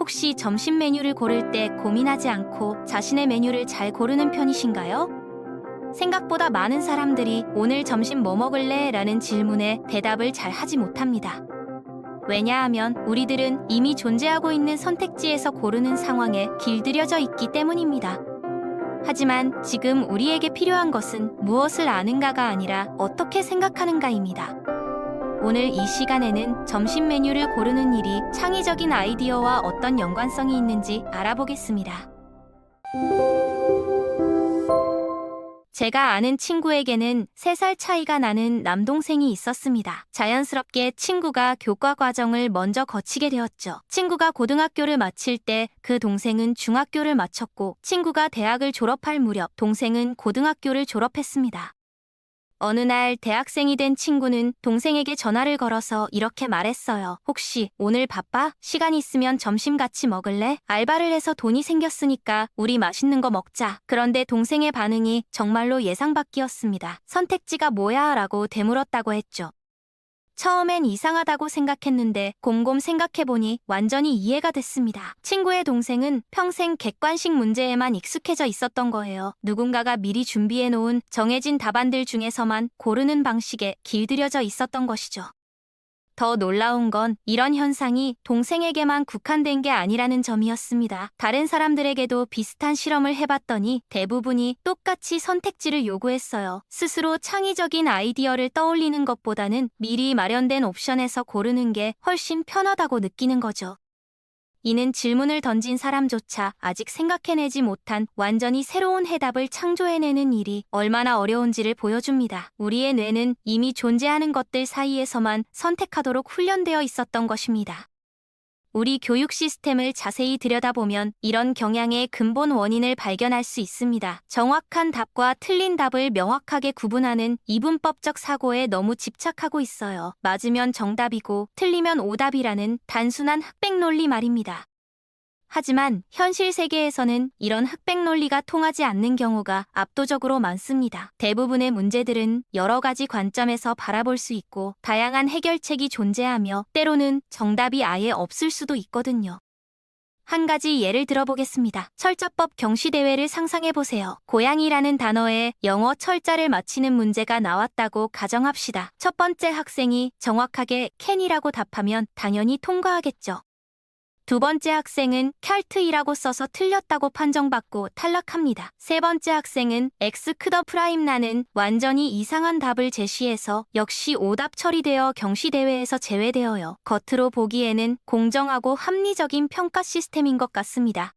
혹시 점심 메뉴를 고를 때 고민하지 않고 자신의 메뉴를 잘 고르는 편이신가요? 생각보다 많은 사람들이 오늘 점심 뭐 먹을래? 라는 질문에 대답을 잘 하지 못합니다. 왜냐하면 우리들은 이미 존재하고 있는 선택지에서 고르는 상황에 길들여져 있기 때문입니다. 하지만 지금 우리에게 필요한 것은 무엇을 아는가가 아니라 어떻게 생각하는가입니다. 오늘 이 시간에는 점심 메뉴를 고르는 일이 창의적인 아이디어와 어떤 연관성이 있는지 알아보겠습니다. 제가 아는 친구에게는 3살 차이가 나는 남동생이 있었습니다. 자연스럽게 친구가 교과 과정을 먼저 거치게 되었죠. 친구가 고등학교를 마칠 때 그 동생은 중학교를 마쳤고, 친구가 대학을 졸업할 무렵 동생은 고등학교를 졸업했습니다. 어느 날 대학생이 된 친구는 동생에게 전화를 걸어서 이렇게 말했어요. 혹시 오늘 바빠? 시간 있으면 점심 같이 먹을래? 알바를 해서 돈이 생겼으니까 우리 맛있는 거 먹자. 그런데 동생의 반응이 정말로 예상 밖이었습니다. 선택지가 뭐야? 라고 되물었다고 했죠. 처음엔 이상하다고 생각했는데 곰곰 생각해보니 완전히 이해가 됐습니다. 친구의 동생은 평생 객관식 문제에만 익숙해져 있었던 거예요. 누군가가 미리 준비해놓은 정해진 답안들 중에서만 고르는 방식에 길들여져 있었던 것이죠. 더 놀라운 건 이런 현상이 동생에게만 국한된 게 아니라는 점이었습니다. 다른 사람들에게도 비슷한 실험을 해봤더니 대부분이 똑같이 선택지를 요구했어요. 스스로 창의적인 아이디어를 떠올리는 것보다는 미리 마련된 옵션에서 고르는 게 훨씬 편하다고 느끼는 거죠. 이는 질문을 던진 사람조차 아직 생각해내지 못한 완전히 새로운 해답을 창조해내는 일이 얼마나 어려운지를 보여줍니다. 우리의 뇌는 이미 존재하는 것들 사이에서만 선택하도록 훈련되어 있었던 것입니다. 우리 교육 시스템을 자세히 들여다보면 이런 경향의 근본 원인을 발견할 수 있습니다. 정확한 답과 틀린 답을 명확하게 구분하는 이분법적 사고에 너무 집착하고 있어요. 맞으면 정답이고 틀리면 오답이라는 단순한 흑백 논리 말입니다. 하지만 현실 세계에서는 이런 흑백 논리가 통하지 않는 경우가 압도적으로 많습니다. 대부분의 문제들은 여러 가지 관점에서 바라볼 수 있고 다양한 해결책이 존재하며 때로는 정답이 아예 없을 수도 있거든요. 한 가지 예를 들어보겠습니다. 철자법 경시대회를 상상해보세요. 고양이라는 단어에 영어 철자를 맞히는 문제가 나왔다고 가정합시다. 첫 번째 학생이 정확하게 can이라고 답하면 당연히 통과하겠죠. 두 번째 학생은 캘트이라고 써서 틀렸다고 판정받고 탈락합니다. 세 번째 학생은 x 크더 프라임라는 완전히 이상한 답을 제시해서 역시 오답 처리되어 경시대회에서 제외되어요. 겉으로 보기에는 공정하고 합리적인 평가 시스템인 것 같습니다.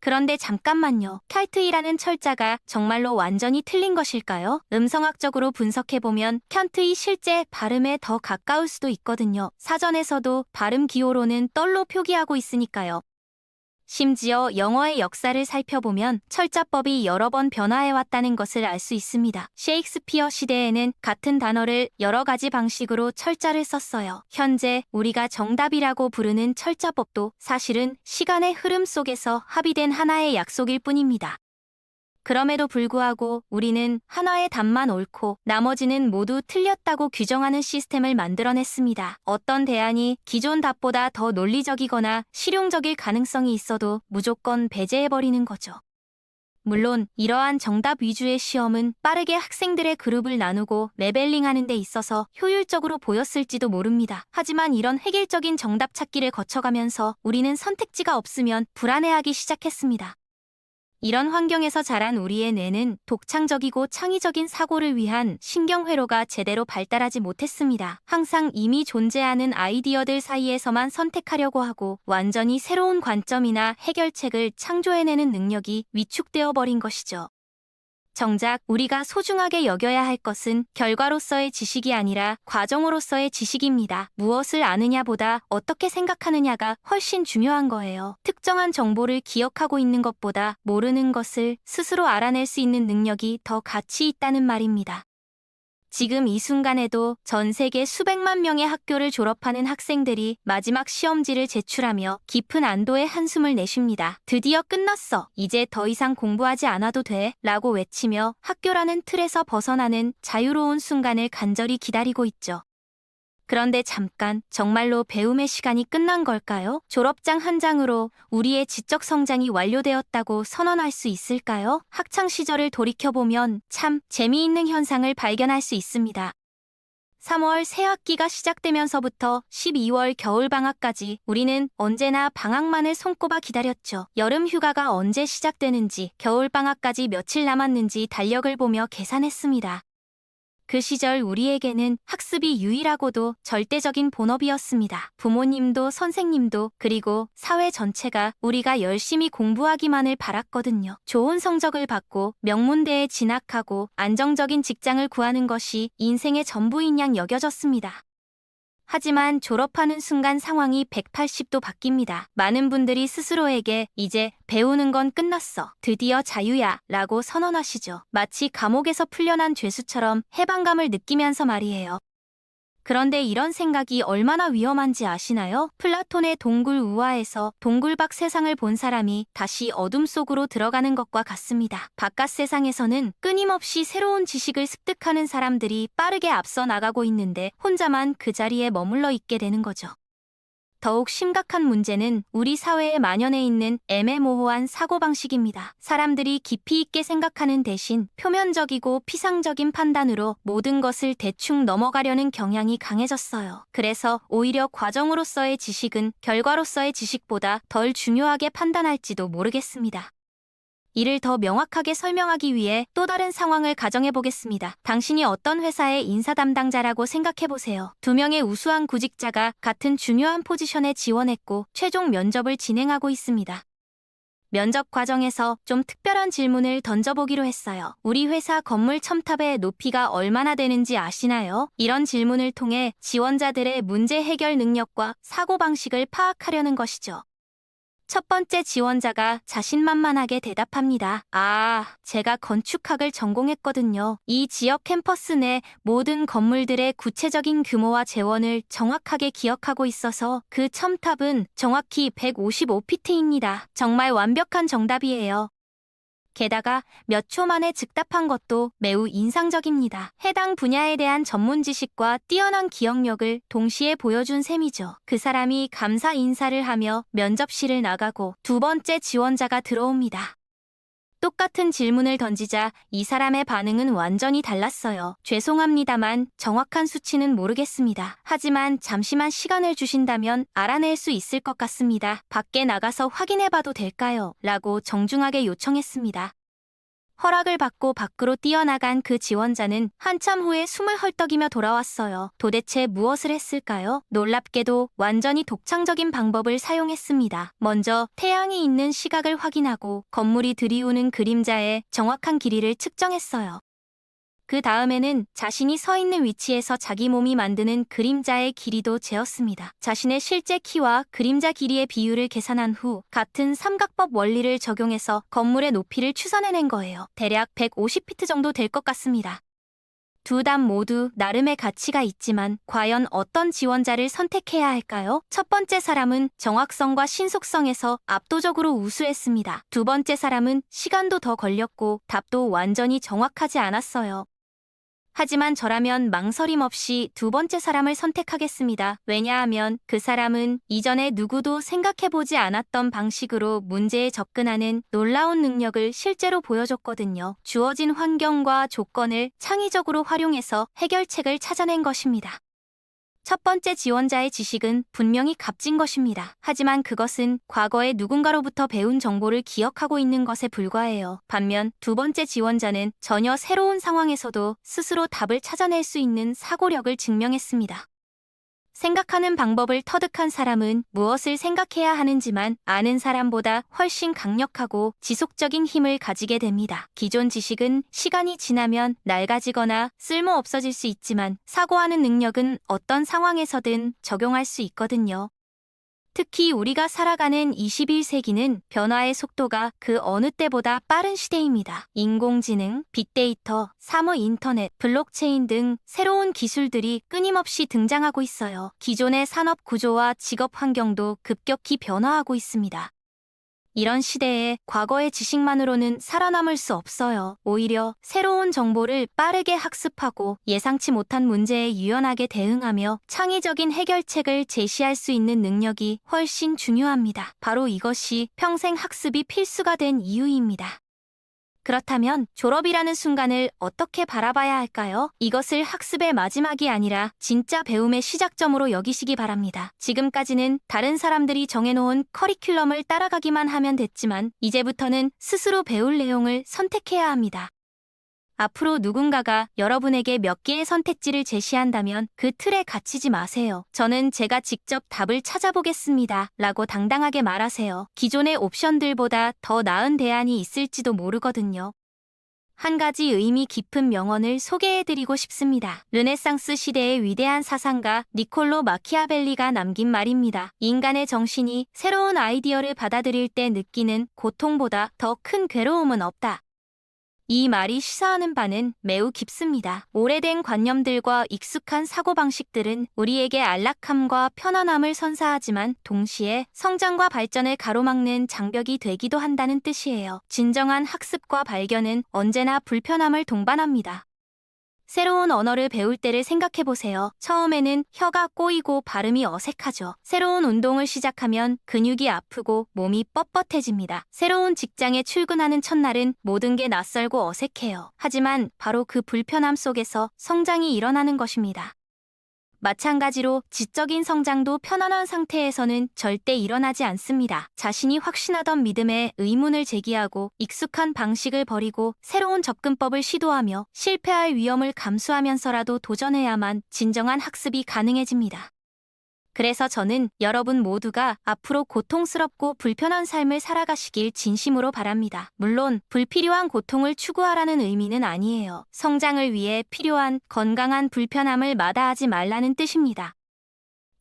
그런데 잠깐만요. 캘트이라는 철자가 정말로 완전히 틀린 것일까요? 음성학적으로 분석해보면 캔트이 실제 발음에 더 가까울 수도 있거든요. 사전에서도 발음 기호로는 떨로 표기하고 있으니까요. 심지어 영어의 역사를 살펴보면 철자법이 여러 번 변화해왔다는 것을 알 수 있습니다. 셰익스피어 시대에는 같은 단어를 여러 가지 방식으로 철자를 썼어요. 현재 우리가 정답이라고 부르는 철자법도 사실은 시간의 흐름 속에서 합의된 하나의 약속일 뿐입니다. 그럼에도 불구하고 우리는 하나의 답만 옳고 나머지는 모두 틀렸다고 규정하는 시스템을 만들어냈습니다. 어떤 대안이 기존 답보다 더 논리적이거나 실용적일 가능성이 있어도 무조건 배제해버리는 거죠. 물론 이러한 정답 위주의 시험은 빠르게 학생들의 그룹을 나누고 레벨링하는 데 있어서 효율적으로 보였을지도 모릅니다. 하지만 이런 획일적인 정답 찾기를 거쳐가면서 우리는 선택지가 없으면 불안해하기 시작했습니다. 이런 환경에서 자란 우리의 뇌는 독창적이고 창의적인 사고를 위한 신경회로가 제대로 발달하지 못했습니다. 항상 이미 존재하는 아이디어들 사이에서만 선택하려고 하고 완전히 새로운 관점이나 해결책을 창조해내는 능력이 위축되어 버린 것이죠. 정작 우리가 소중하게 여겨야 할 것은 결과로서의 지식이 아니라 과정으로서의 지식입니다. 무엇을 아느냐보다 어떻게 생각하느냐가 훨씬 중요한 거예요. 특정한 정보를 기억하고 있는 것보다 모르는 것을 스스로 알아낼 수 있는 능력이 더 가치 있다는 말입니다. 지금 이 순간에도 전 세계 수백만 명의 학교를 졸업하는 학생들이 마지막 시험지를 제출하며 깊은 안도의 한숨을 내쉽니다. 드디어 끝났어. 이제 더 이상 공부하지 않아도 돼. 라고 외치며 학교라는 틀에서 벗어나는 자유로운 순간을 간절히 기다리고 있죠. 그런데 잠깐, 정말로 배움의 시간이 끝난 걸까요? 졸업장 한 장으로 우리의 지적 성장이 완료되었다고 선언할 수 있을까요? 학창 시절을 돌이켜보면 참 재미있는 현상을 발견할 수 있습니다. 3월 새 학기가 시작되면서부터 12월 겨울방학까지 우리는 언제나 방학만을 손꼽아 기다렸죠. 여름 휴가가 언제 시작되는지, 겨울방학까지 며칠 남았는지 달력을 보며 계산했습니다. 그 시절 우리에게는 학습이 유일하고도 절대적인 본업이었습니다. 부모님도 선생님도 그리고 사회 전체가 우리가 열심히 공부하기만을 바랐거든요. 좋은 성적을 받고 명문대에 진학하고 안정적인 직장을 구하는 것이 인생의 전부인 양 여겨졌습니다. 하지만 졸업하는 순간 상황이 180도 바뀝니다. 많은 분들이 스스로에게 이제 배우는 건 끝났어. 드디어 자유야 라고 선언하시죠. 마치 감옥에서 풀려난 죄수처럼 해방감을 느끼면서 말이에요. 그런데 이런 생각이 얼마나 위험한지 아시나요? 플라톤의 동굴 우화에서 동굴 밖 세상을 본 사람이 다시 어둠 속으로 들어가는 것과 같습니다. 바깥 세상에서는 끊임없이 새로운 지식을 습득하는 사람들이 빠르게 앞서 나가고 있는데 혼자만 그 자리에 머물러 있게 되는 거죠. 더욱 심각한 문제는 우리 사회에 만연해 있는 애매모호한 사고방식입니다. 사람들이 깊이 있게 생각하는 대신 표면적이고 피상적인 판단으로 모든 것을 대충 넘어가려는 경향이 강해졌어요. 그래서 오히려 과정으로서의 지식은 결과로서의 지식보다 덜 중요하게 판단할지도 모르겠습니다. 이를 더 명확하게 설명하기 위해 또 다른 상황을 가정해 보겠습니다. 당신이 어떤 회사의 인사 담당자라고 생각해 보세요. 2명의 우수한 구직자가 같은 중요한 포지션에 지원했고 최종 면접을 진행하고 있습니다. 면접 과정에서 좀 특별한 질문을 던져보기로 했어요. 우리 회사 건물 첨탑의 높이가 얼마나 되는지 아시나요? 이런 질문을 통해 지원자들의 문제 해결 능력과 사고방식을 파악하려는 것이죠. 첫 번째 지원자가 자신만만하게 대답합니다. 제가 건축학을 전공했거든요. 이 지역 캠퍼스 내 모든 건물들의 구체적인 규모와 재원을 정확하게 기억하고 있어서 그 첨탑은 정확히 155피트입니다. 정말 완벽한 정답이에요. 게다가 몇 초 만에 즉답한 것도 매우 인상적입니다. 해당 분야에 대한 전문 지식과 뛰어난 기억력을 동시에 보여준 셈이죠. 그 사람이 감사 인사를 하며 면접실을 나가고 두 번째 지원자가 들어옵니다. 똑같은 질문을 던지자 이 사람의 반응은 완전히 달랐어요. 죄송합니다만 정확한 수치는 모르겠습니다. 하지만 잠시만 시간을 주신다면 알아낼 수 있을 것 같습니다. 밖에 나가서 확인해봐도 될까요? 라고 정중하게 요청했습니다. 허락을 받고 밖으로 뛰어나간 그 지원자는 한참 후에 숨을 헐떡이며 돌아왔어요. 도대체 무엇을 했을까요? 놀랍게도 완전히 독창적인 방법을 사용했습니다. 먼저 태양이 있는 시각을 확인하고 건물이 들이우는 그림자의 정확한 길이를 측정했어요. 그 다음에는 자신이 서 있는 위치에서 자기 몸이 만드는 그림자의 길이도 재었습니다. 자신의 실제 키와 그림자 길이의 비율을 계산한 후 같은 삼각법 원리를 적용해서 건물의 높이를 추산해낸 거예요. 대략 150피트 정도 될 것 같습니다. 두 답 모두 나름의 가치가 있지만 과연 어떤 지원자를 선택해야 할까요? 첫 번째 사람은 정확성과 신속성에서 압도적으로 우수했습니다. 두 번째 사람은 시간도 더 걸렸고 답도 완전히 정확하지 않았어요. 하지만 저라면 망설임 없이 두 번째 사람을 선택하겠습니다. 왜냐하면 그 사람은 이전에 누구도 생각해보지 않았던 방식으로 문제에 접근하는 놀라운 능력을 실제로 보여줬거든요. 주어진 환경과 조건을 창의적으로 활용해서 해결책을 찾아낸 것입니다. 첫 번째 지원자의 지식은 분명히 값진 것입니다. 하지만 그것은 과거에 누군가로부터 배운 정보를 기억하고 있는 것에 불과해요. 반면 두 번째 지원자는 전혀 새로운 상황에서도 스스로 답을 찾아낼 수 있는 사고력을 증명했습니다. 생각하는 방법을 터득한 사람은 무엇을 생각해야 하는지만 아는 사람보다 훨씬 강력하고 지속적인 힘을 가지게 됩니다. 기존 지식은 시간이 지나면 낡아지거나 쓸모 없어질 수 있지만 사고하는 능력은 어떤 상황에서든 적용할 수 있거든요. 특히 우리가 살아가는 21세기는 변화의 속도가 그 어느 때보다 빠른 시대입니다. 인공지능, 빅데이터, 사무 인터넷, 블록체인 등 새로운 기술들이 끊임없이 등장하고 있어요. 기존의 산업 구조와 직업 환경도 급격히 변화하고 있습니다. 이런 시대에 과거의 지식만으로는 살아남을 수 없어요. 오히려 새로운 정보를 빠르게 학습하고 예상치 못한 문제에 유연하게 대응하며 창의적인 해결책을 제시할 수 있는 능력이 훨씬 중요합니다. 바로 이것이 평생 학습이 필수가 된 이유입니다. 그렇다면 졸업이라는 순간을 어떻게 바라봐야 할까요? 이것을 학습의 마지막이 아니라 진짜 배움의 시작점으로 여기시기 바랍니다. 지금까지는 다른 사람들이 정해놓은 커리큘럼을 따라가기만 하면 됐지만 이제부터는 스스로 배울 내용을 선택해야 합니다. 앞으로 누군가가 여러분에게 몇 개의 선택지를 제시한다면 그 틀에 갇히지 마세요. 저는 제가 직접 답을 찾아보겠습니다. 라고 당당하게 말하세요. 기존의 옵션들보다 더 나은 대안이 있을지도 모르거든요. 한 가지 의미 깊은 명언을 소개해드리고 싶습니다. 르네상스 시대의 위대한 사상가 니콜로 마키아벨리가 남긴 말입니다. 인간의 정신이 새로운 아이디어를 받아들일 때 느끼는 고통보다 더 큰 괴로움은 없다. 이 말이 시사하는 바는 매우 깊습니다. 오래된 관념들과 익숙한 사고방식들은 우리에게 안락함과 편안함을 선사하지만 동시에 성장과 발전을 가로막는 장벽이 되기도 한다는 뜻이에요. 진정한 학습과 발견은 언제나 불편함을 동반합니다. 새로운 언어를 배울 때를 생각해보세요. 처음에는 혀가 꼬이고 발음이 어색하죠. 새로운 운동을 시작하면 근육이 아프고 몸이 뻣뻣해집니다. 새로운 직장에 출근하는 첫날은 모든 게 낯설고 어색해요. 하지만 바로 그 불편함 속에서 성장이 일어나는 것입니다. 마찬가지로 지적인 성장도 편안한 상태에서는 절대 일어나지 않습니다. 자신이 확신하던 믿음에 의문을 제기하고 익숙한 방식을 버리고 새로운 접근법을 시도하며 실패할 위험을 감수하면서라도 도전해야만 진정한 학습이 가능해집니다. 그래서 저는 여러분 모두가 앞으로 고통스럽고 불편한 삶을 살아가시길 진심으로 바랍니다. 물론 불필요한 고통을 추구하라는 의미는 아니에요. 성장을 위해 필요한 건강한 불편함을 마다하지 말라는 뜻입니다.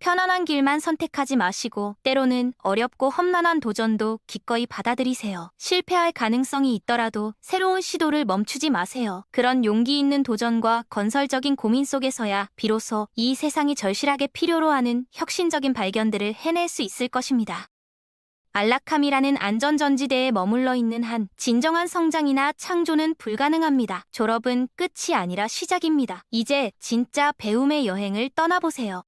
편안한 길만 선택하지 마시고 때로는 어렵고 험난한 도전도 기꺼이 받아들이세요. 실패할 가능성이 있더라도 새로운 시도를 멈추지 마세요. 그런 용기 있는 도전과 건설적인 고민 속에서야 비로소 이 세상이 절실하게 필요로 하는 혁신적인 발견들을 해낼 수 있을 것입니다. 안락함이라는 안전전지대에 머물러 있는 한 진정한 성장이나 창조는 불가능합니다. 졸업은 끝이 아니라 시작입니다. 이제 진짜 배움의 여행을 떠나보세요.